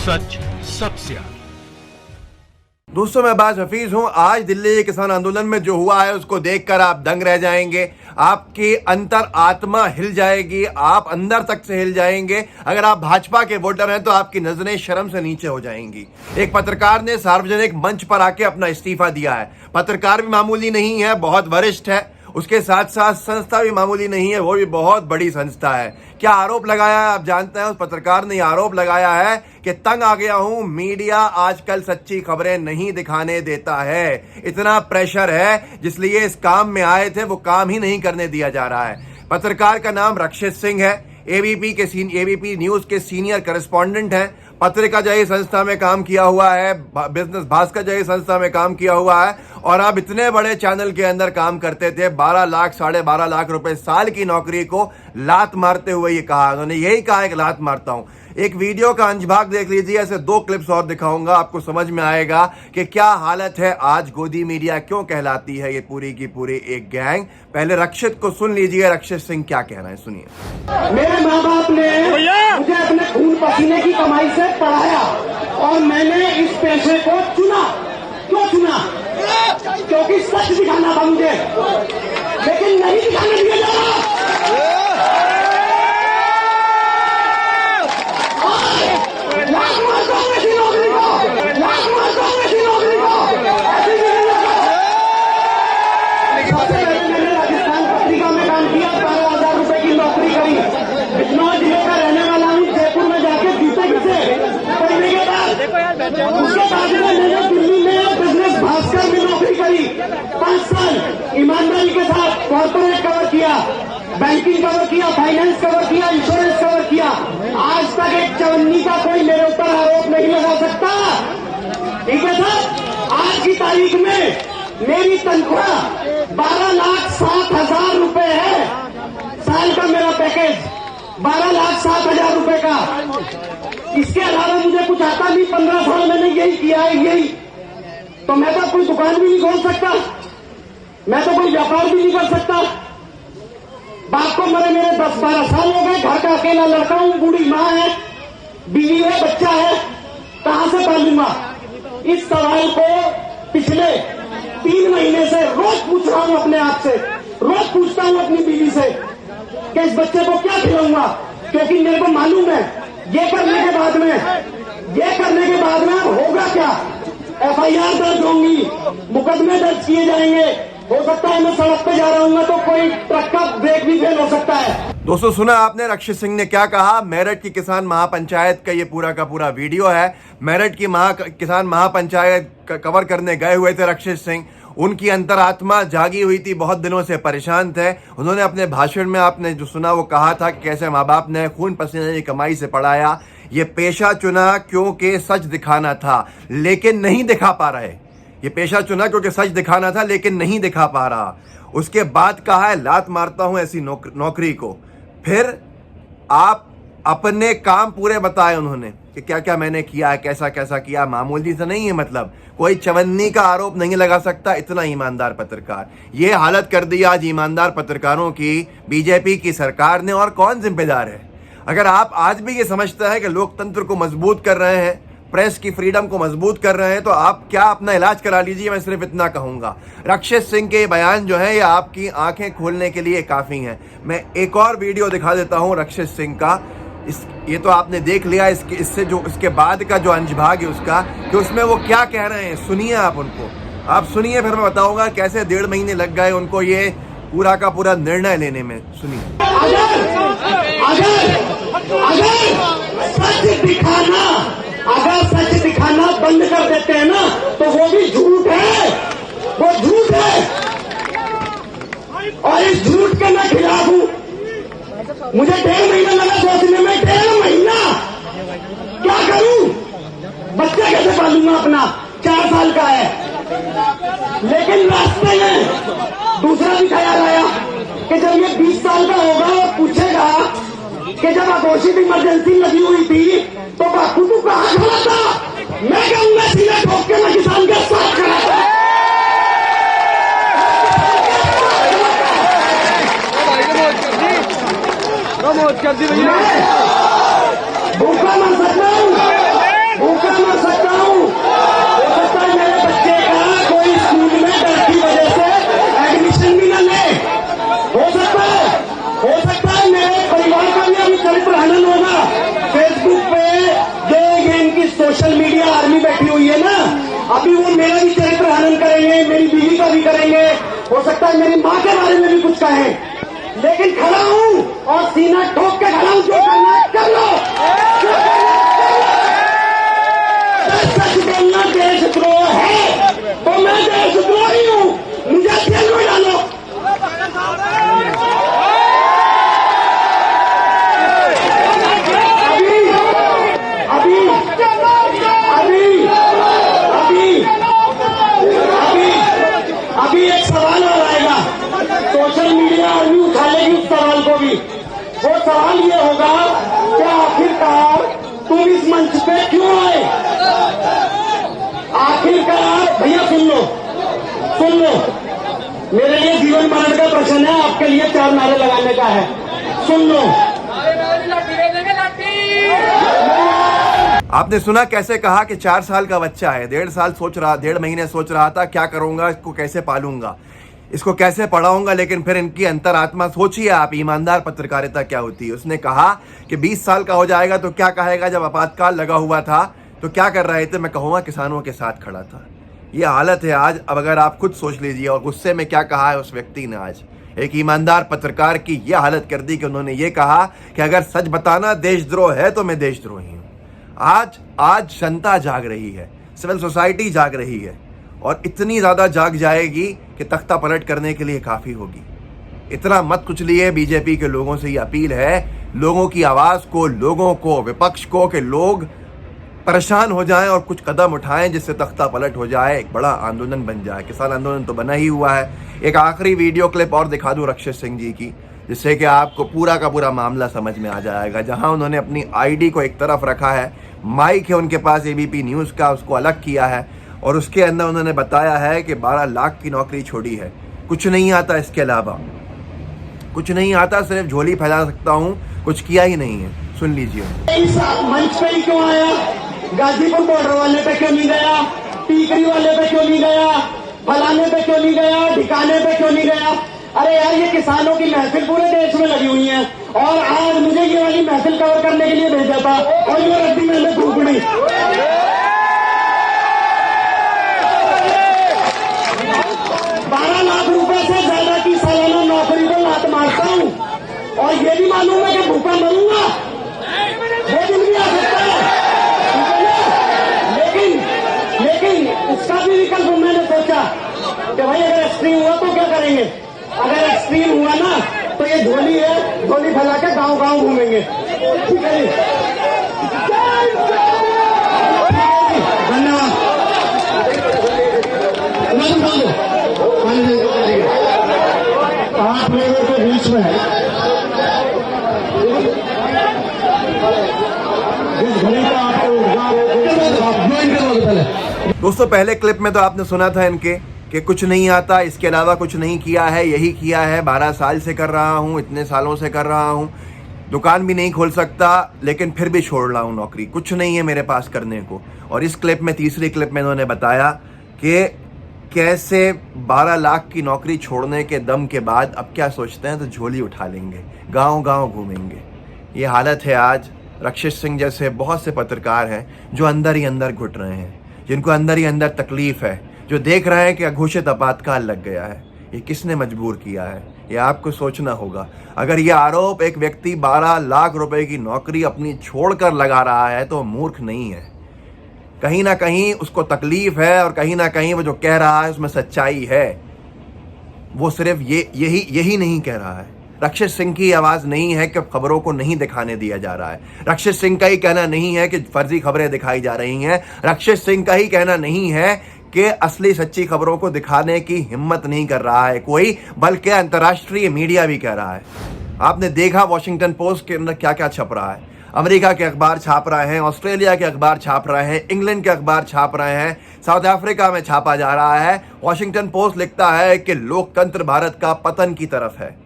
सच सबसे आगे। दोस्तों, मैं अब्बास हफीज हूं। आज दिल्ली किसान आंदोलन में जो हुआ है उसको देखकर आप दंग रह जाएंगे। आपकी अंतर आत्मा हिल जाएगी, आप अंदर तक से हिल जाएंगे। अगर आप भाजपा के वोटर हैं तो आपकी नजरें शर्म से नीचे हो जाएंगी। एक पत्रकार ने सार्वजनिक मंच पर आके अपना इस्तीफा दिया है। पत्रकार भी मामूली नहीं है, बहुत वरिष्ठ है। उसके साथ साथ संस्था भी मामूली नहीं है, वो भी बहुत बड़ी संस्था है। क्या आरोप लगाया है आप जानते हैं? उस पत्रकार ने आरोप लगाया है कि तंग आ गया हूं, मीडिया आजकल सच्ची खबरें नहीं दिखाने देता है। इतना प्रेशर है जिसलिए इस काम में आए थे वो काम ही नहीं करने दिया जा रहा है। पत्रकार का नाम रक्षित सिंह है। एबीपी न्यूज के सीनियर करस्पॉन्डेंट हैं। पत्रिका जय संस्था में काम किया हुआ है, बिजनेस भास्कर जय संस्था में काम किया हुआ है, और आप इतने बड़े चैनल के अंदर काम करते थे। 12 लाख 12.5 लाख रुपए साल की नौकरी को लात मारते हुए ये कहा, उन्होंने यही कहा है कि लात मारता हूं। एक वीडियो का अंश भाग देख लीजिए, ऐसे 2 क्लिप्स और दिखाऊंगा, आपको समझ में आएगा कि क्या हालत है आज। गोदी मीडिया क्यों कहलाती है ये पूरी की पूरी एक गैंग। पहले रक्षित को सुन लीजिए, रक्षित सिंह क्या कह रहे हैं, सुनिए। मेरे माँ बाप ने मुझे अपने खून पसीने की कमाई से पढ़ाया और मैंने इस पेशे को चुना। क्यों चुना? क्योंकि सच दिखाना था मुझे, लेकिन नहीं दिखाने दिया जा रहा। लाख मारता हूं ऐसी नौकरी को, लाख मारता हूं ऐसी नौकरी को। सबसे पहले मैंने राजस्थान पत्रिका में काम किया, 12,000 रुपए की नौकरी करी। बिजनौर जिले का रहने वाला हूँ, जयपुर में जाके जूते घिसे पढ़ने के बाद। उसके बाद में मैंने दिल्ली में बिजनेस भास्कर में नौकरी करी। 5 साल ईमानदारी के साथ कॉर्पोरेट कवर किया, बैंकिंग कवर किया, फाइनेंस कवर किया, इंश्योरेंस कवर किया। आज तक एक चवन्नी का कोई मेरे ऊपर आरोप नहीं लगा सकता। ठीक है सर, आज की तारीख में मेरी तनख्वाह 12,60,000 रुपए है। साल का मेरा पैकेज 12,60,000 रुपए का। इसके अलावा मुझे कुछ आता नहीं। 15 साल मैंने यही किया है, यही। तो मैं तो कोई दुकान भी नहीं खोल सकता, मैं तो कोई व्यापार भी नहीं कर सकता। बाप को मरे मेरे 10-12 साल हो गए, घर का अकेला लड़का हूं, बूढ़ी माँ है, बीवी है, बच्चा है, कहां से पालूंगा? इस सवाल को पिछले 3 महीने से रोज पूछ रहा हूं अपने आप से। रोज पूछता हूं अपनी बीवी से कि इस बच्चे को क्या खिलाऊंगा, क्योंकि मेरे को मालूम है ये करने के बाद में होगा क्या? FIR दर्ज होंगी, मुकदमे दर्ज किए जाएंगे। हो सकता है मैं सड़क पे जा रहा हूँ तो कोई ट्रक का ब्रेक भी फेल हो सकता है। दोस्तों, सुना आपने रक्षित सिंह ने क्या कहा। मेरठ की किसान महापंचायत का ये पूरा का पूरा वीडियो है। मेरठ की किसान महापंचायत कवर करने गए हुए थे रक्षित सिंह। उनकी अंतरात्मा जागी हुई थी, बहुत दिनों से परेशान थे। उन्होंने अपने भाषण में, आपने जो सुना वो कहा था कि कैसे माँ बाप ने खून पसीने की कमाई से पढ़ाया, ये पेशा चुना क्योंकि सच दिखाना था लेकिन नहीं दिखा पा रहे। ये पेशा चुना क्योंकि सच दिखाना था लेकिन नहीं दिखा पा रहा। उसके बाद कहा है लात मारता हूं ऐसी नौकरी को। फिर आप अपने काम पूरे बताए उन्होंने कि क्या क्या मैंने किया है, कैसा कैसा किया। मामूली से नहीं है, मतलब कोई चवन्नी का आरोप नहीं लगा सकता इतना ईमानदार पत्रकार। ये हालत कर दी आज ईमानदार पत्रकारों की बीजेपी की सरकार ने, और कौन जिम्मेदार है? अगर आप आज भी ये समझते हैं कि लोकतंत्र को मजबूत कर रहे हैं, प्रेस की फ्रीडम को मजबूत कर रहे हैं, तो आप क्या अपना इलाज करा लीजिए। मैं सिर्फ इतना कहूंगा, रक्षित सिंह के बयान जो है ये आपकी आंखें खोलने के लिए काफी हैं। मैं एक और वीडियो दिखा देता हूं रक्षित सिंह का। ये तो आपने देख लिया, इससे जो इसके बाद का जो अंश भाग है उसका, कि उसमें वो क्या कह रहे हैं। सुनिए आप उनको, आप सुनिए, फिर मैं बताऊंगा कैसे 1.5 महीने लग गए उनको ये पूरा का पूरा निर्णय लेने में। सुनिए। अगर सच दिखाना बंद कर देते हैं ना तो वो भी झूठ है, वो झूठ है। और इस झूठ के मैं खिलाफ हूं। मुझे 1.5 महीना लगा सोचने में। 1.5 महीना क्या करूं? बच्चा कैसे पालूंगा अपना? 4 साल का है। लेकिन रास्ते में दूसरा भी ख्याल आया कि जब ये 20 साल का होगा और पूछेगा कि जब अघोषित इमरजेंसी लगी हुई थी तो बापू तू कहां खड़ा था? मैं कहूंगा सीधे ठोक के मैं किसान के साथ खड़ा था। भूखा मर सकता हूं, भूखा मर सकता हूँ। हो सकता है मेरे बच्चे का कोई स्कूल में डर की वजह से एडमिशन भी न ले। हो सकता है मेरे परिवार का भी अभी चरित्र हनन होगा। फेसबुक पे जो ये इनकी सोशल मीडिया आर्मी बैठी हुई है ना, अभी वो मेरा भी चरित्र हनन करेंगे, मेरी बीवी का भी करेंगे। हो सकता है मेरी माँ के बारे में भी कुछ कहें, लेकिन खड़ा हूं और सीना ठोक के खड़ा हूं। जो करना है कर लो, जो करना है कर लो। सच बोलना देशद्रोह है तो मैं देशद्रोही हूं, मुझे जेल में डालो। अभी एक सवाल और आएगा, सोशल मीडिया आर्मी उठा लेगी उस सवाल को भी। वो सवाल ये होगा कि आखिरकार तुम इस मंच पे क्यों आए? आखिरकार भैया सुन लो, मेरे लिए जीवन मरण का प्रश्न है, आपके लिए 4 नारे लगाने का है। सुन लो। आपने सुना कैसे कहा कि 4 साल का बच्चा है, 1.5 महीने सोच रहा था क्या करूंगा, इसको कैसे पालूंगा, इसको कैसे पढ़ाऊंगा। लेकिन फिर इनकी अंतरात्मा, सोचिए आप, ईमानदार पत्रकारिता क्या होती है। उसने कहा कि 20 साल का हो जाएगा तो क्या कहेगा, जब आपातकाल लगा हुआ था तो क्या कर रहे थे, मैं कहूंगा किसानों के साथ खड़ा था। ये हालत है आज। अब अगर आप खुद सोच लीजिए, और गुस्से में क्या कहा है उस व्यक्ति ने। आज एक ईमानदार पत्रकार की यह हालत कर दी कि उन्होंने ये कहा कि अगर सच बताना देशद्रोह है तो मैं देशद्रोही हूं। आज जनता जाग रही है, सिविल सोसाइटी जाग रही है, और इतनी ज्यादा जाग जाएगी कि तख्ता पलट करने के लिए काफी होगी। इतना मत कुचलिए। बीजेपी के लोगों से ये अपील है, लोगों की आवाज को, लोगों को, विपक्ष को, कि लोग परेशान हो जाएं और कुछ कदम उठाएं जिससे तख्ता पलट हो जाए, एक बड़ा आंदोलन बन जाए। किसान आंदोलन तो बना ही हुआ है। एक आखिरी वीडियो क्लिप और दिखा दूं रक्षित सिंह जी की, जिससे कि आपको पूरा का पूरा मामला समझ में आ जाएगा। जहां उन्होंने अपनी आईडी को एक तरफ रखा है, माइक है उनके पास एबीपी न्यूज़ का, उसको अलग किया है, और उसके अंदर उन्होंने बताया है कि 12 लाख की नौकरी छोड़ी है, कुछ नहीं आता, इसके अलावा कुछ नहीं आता, सिर्फ झोली फैला सकता हूँ, कुछ किया ही नहीं है। सुन लीजिए। इस मंच पे ही क्यों आया? गाजीपुर बॉर्डर वाले पे क्यों नहीं गया? टीकरी वाले पे क्यों नहीं गया? फलाने पे क्यों नहीं गया? ठिकाने पे क्यों नहीं गया? अरे यार, ये किसानों की महफिल पूरे देश में लगी हुई है, और आज मुझे ये वाली महफिल कवर करने के लिए भेजा था, और ये रद्दी मैंने फूकनी। 12 लाख रुपए से ज्यादा की सालाना नौकरी को लात मारता हूँ, और ये भी मालूम है कि भूखा मरूंगा, वो दिन भी आ सकता है, लेकिन उसका भी विकल्प मैंने सोचा कि भाई अगर एक्सट्रीम हुआ तो क्या करेंगे। अगर एक्सट्रीम हुआ ना तो ये झोली है, झोली फैला के गांव गांव घूमेंगे। ठीक है जी, धन्यवाद। आप लोगों के बीच में जिस घड़ी का आपको दोस्तों, पहले क्लिप में तो आपने सुना था इनके कि कुछ नहीं आता, इसके अलावा कुछ नहीं किया है, यही किया है, 12 साल से कर रहा हूँ, इतने सालों से कर रहा हूँ, दुकान भी नहीं खोल सकता, लेकिन फिर भी छोड़ रहा हूँ नौकरी, कुछ नहीं है मेरे पास करने को। और इस क्लिप में, तीसरी क्लिप में इन्होंने बताया कि कैसे 12 लाख की नौकरी छोड़ने के दम के बाद अब क्या सोचते हैं, तो झोली उठा लेंगे, गांव गांव घूमेंगे। ये हालत है आज। रक्षित सिंह जैसे बहुत से पत्रकार हैं जो अंदर ही अंदर घुट रहे हैं, जिनको अंदर ही अंदर तकलीफ है, जो देख रहे हैं कि अघोषित आपातकाल लग गया है। ये किसने मजबूर किया है, ये आपको सोचना होगा। अगर ये आरोप एक व्यक्ति 12 लाख रुपए की नौकरी अपनी छोड़कर लगा रहा है तो मूर्ख नहीं है, कहीं ना कहीं उसको तकलीफ है, और कहीं ना कहीं वो जो कह रहा है उसमें सच्चाई है। वो सिर्फ यही नहीं कह रहा है। रक्षित सिंह की आवाज नहीं है कि खबरों को नहीं दिखाने दिया जा रहा है। रक्षित सिंह का ही कहना नहीं है कि फर्जी खबरें दिखाई जा रही हैं। रक्षित सिंह का ही कहना नहीं है कि असली सच्ची खबरों को दिखाने की हिम्मत नहीं कर रहा है कोई, बल्कि अंतर्राष्ट्रीय मीडिया भी कह रहा है। आपने देखा वॉशिंगटन पोस्ट के अंदर क्या क्या छप रहा है, अमेरिका के अखबार छाप रहे हैं, ऑस्ट्रेलिया के अखबार छाप रहे हैं, इंग्लैंड के अखबार छाप रहे हैं, साउथ अफ्रीका में छापा जा रहा है। वॉशिंगटन पोस्ट लिखता है कि लोकतंत्र भारत का पतन की तरफ है,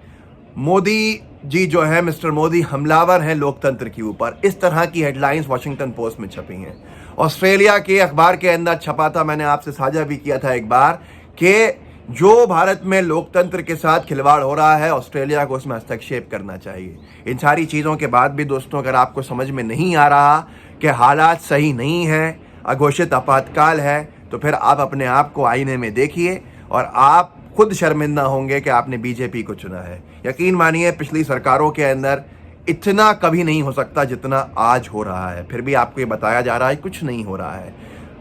मोदी जी जो है, मिस्टर मोदी हमलावर हैं लोकतंत्र के ऊपर। इस तरह की हेडलाइंस वॉशिंगटन पोस्ट में छपी हैं। ऑस्ट्रेलिया के अखबार के अंदर छपा था, मैंने आपसे साझा भी किया था एक बार, कि जो भारत में लोकतंत्र के साथ खिलवाड़ हो रहा है, ऑस्ट्रेलिया को उसमें हस्तक्षेप करना चाहिए। इन सारी चीज़ों के बाद भी दोस्तों, अगर आपको समझ में नहीं आ रहा कि हालात सही नहीं हैं, अघोषित आपातकाल है, तो फिर आप अपने आप को आईने में देखिए और आप खुद शर्मिंदा होंगे कि आपने बीजेपी को चुना है। यकीन मानिए, पिछली सरकारों के अंदर इतना कभी नहीं हो सकता जितना आज हो रहा है। फिर भी आपको ये बताया जा रहा है कुछ नहीं हो रहा है।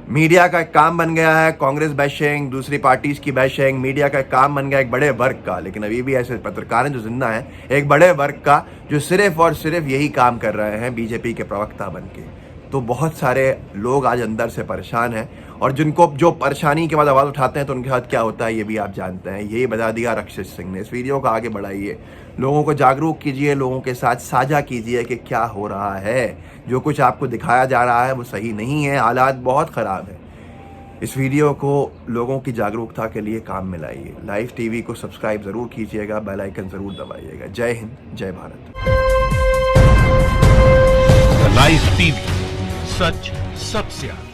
मीडिया का एक काम बन गया है कांग्रेस बैशिंग, दूसरी पार्टीज की बैशिंग। मीडिया का एक काम बन गया एक बड़े वर्ग का, लेकिन अभी भी ऐसे पत्रकार हैं जो जिंदा हैं, एक बड़े वर्ग का जो सिर्फ और सिर्फ यही काम कर रहे हैं, बीजेपी के प्रवक्ता बन के। तो बहुत सारे लोग आज अंदर से परेशान हैं, और जिनको जो परेशानी के बाद आवाज़ उठाते हैं तो उनके साथ क्या होता है ये भी आप जानते हैं। यही बता दिया रक्षित सिंह ने। इस वीडियो को आगे बढ़ाइए, लोगों को जागरूक कीजिए, लोगों के साथ साझा कीजिए कि क्या हो रहा है। जो कुछ आपको दिखाया जा रहा है वो सही नहीं है, हालात बहुत ख़राब है। इस वीडियो को लोगों की जागरूकता के लिए काम में लाइए। लाइव टीवी को सब्सक्राइब ज़रूर कीजिएगा, बेल आइकन ज़रूर दबाइएगा। जय हिंद, जय भारत। लाइव टीवी, सच सबसे आगे।